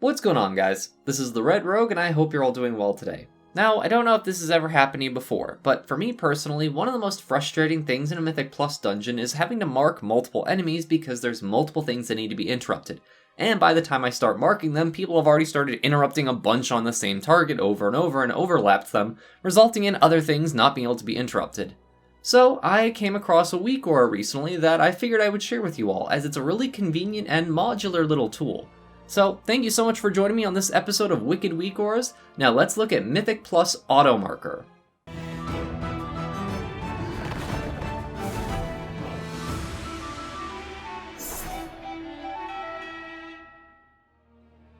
What's going on, guys? This is the Red Rogue, and I hope you're all doing well today. Now, I don't know if this has ever happened to you before, but for me personally, one of the most frustrating things in a Mythic Plus dungeon is having to mark multiple enemies because there's multiple things that need to be interrupted. And by the time I start marking them, people have already started interrupting a bunch on the same target over and over and overlapped them, resulting in other things not being able to be interrupted. So, I came across a WeakAura recently that I figured I would share with you all, as it's a really convenient and modular little tool. So, thank you so much for joining me on this episode of Wicked WeakAuras. Now let's look at Mythic Plus Auto Marker.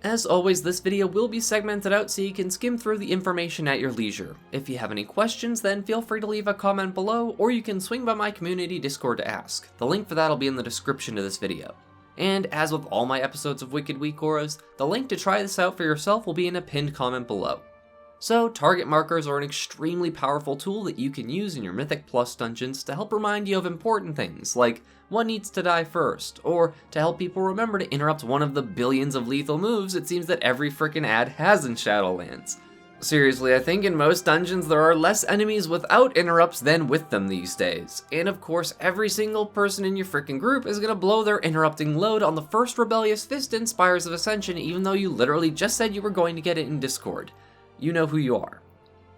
As always, this video will be segmented out so you can skim through the information at your leisure. If you have any questions, then feel free to leave a comment below, or you can swing by my community Discord to ask. The link for that will be in the description of this video. And as with all my episodes of Wicked WeakAuras, the link to try this out for yourself will be in a pinned comment below. So, target markers are an extremely powerful tool that you can use in your Mythic Plus dungeons to help remind you of important things, like what needs to die first, or to help people remember to interrupt one of the billions of lethal moves it seems that every frickin' ad has in Shadowlands. Seriously, I think in most dungeons there are less enemies without interrupts than with them these days. And of course, every single person in your frickin' group is gonna blow their interrupting load on the first rebellious fist in Spires of Ascension, even though you literally just said you were going to get it in Discord. You know who you are.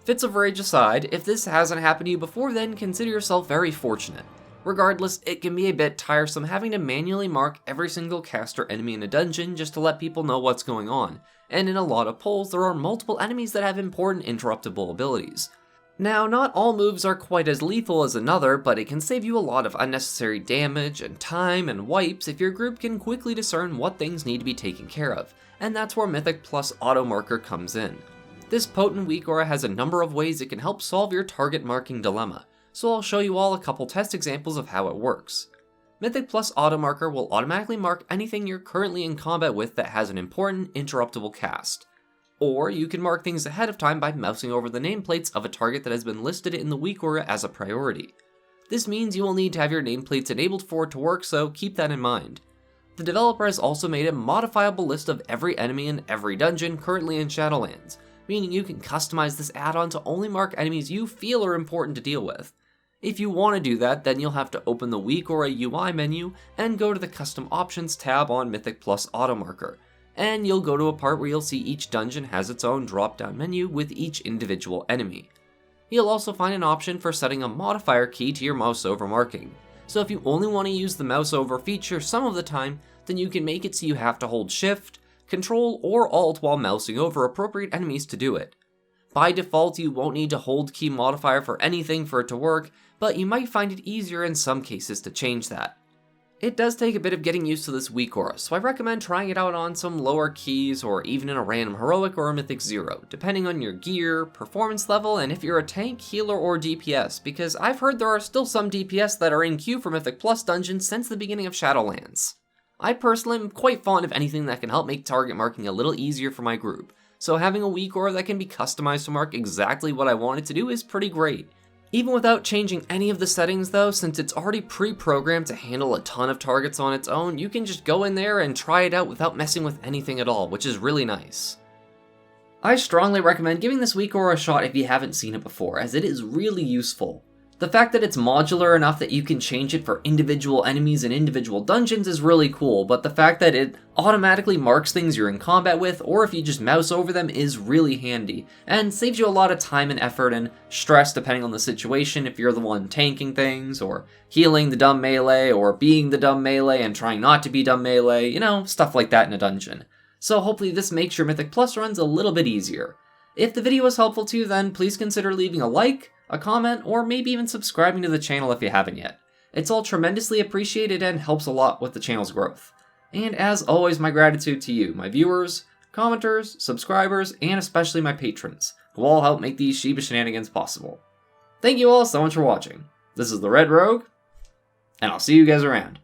Fits of rage aside, if this hasn't happened to you before, then consider yourself very fortunate. Regardless, it can be a bit tiresome having to manually mark every single caster enemy in a dungeon just to let people know what's going on, and in a lot of pulls there are multiple enemies that have important interruptible abilities. Now, not all moves are quite as lethal as another, but it can save you a lot of unnecessary damage and time and wipes if your group can quickly discern what things need to be taken care of, and that's where Mythic Plus Auto Marker comes in. This potent WeakAura has a number of ways it can help solve your target marking dilemma, so I'll show you all a couple test examples of how it works. Mythic Plus Auto Marker will automatically mark anything you're currently in combat with that has an important interruptible cast. Or you can mark things ahead of time by mousing over the nameplates of a target that has been listed in the WeakAura as a priority. This means you will need to have your nameplates enabled for it to work, so keep that in mind. The developer has also made a modifiable list of every enemy in every dungeon currently in Shadowlands, meaning you can customize this add-on to only mark enemies you feel are important to deal with. If you want to do that, then you'll have to open the WeakAura UI menu and go to the Custom Options tab on Mythic Plus Auto Marker, and you'll go to a part where you'll see each dungeon has its own drop-down menu with each individual enemy. You'll also find an option for setting a modifier key to your mouse over marking, so if you only want to use the mouse over feature some of the time, then you can make it so you have to hold Shift, Control, or Alt while mousing over appropriate enemies to do it. By default, you won't need to hold key modifier for anything for it to work, but you might find it easier in some cases to change that. It does take a bit of getting used to this WeakAura, so I recommend trying it out on some lower keys or even in a random heroic or a mythic 0, depending on your gear, performance level, and if you're a tank, healer, or DPS, because I've heard there are still some DPS that are in queue for Mythic Plus dungeons since the beginning of Shadowlands. I personally am quite fond of anything that can help make target marking a little easier for my group, so having a WeakAura that can be customized to mark exactly what I want it to do is pretty great. Even without changing any of the settings though, since it's already pre-programmed to handle a ton of targets on its own, you can just go in there and try it out without messing with anything at all, which is really nice. I strongly recommend giving this WeakAura a shot if you haven't seen it before, as it is really useful. The fact that it's modular enough that you can change it for individual enemies and individual dungeons is really cool, but the fact that it automatically marks things you're in combat with, or if you just mouse over them, is really handy, and saves you a lot of time and effort and stress depending on the situation if you're the one tanking things, or healing the dumb melee, or being the dumb melee and trying not to be dumb melee, you know, stuff like that in a dungeon. So hopefully this makes your Mythic Plus runs a little bit easier. If the video was helpful to you, then please consider leaving a like, a comment, or maybe even subscribing to the channel if you haven't yet. It's all tremendously appreciated and helps a lot with the channel's growth. And as always, my gratitude to you, my viewers, commenters, subscribers, and especially my patrons, who all help make these Shiba Shenanigans possible. Thank you all so much for watching. This is the Red Rogue, and I'll see you guys around.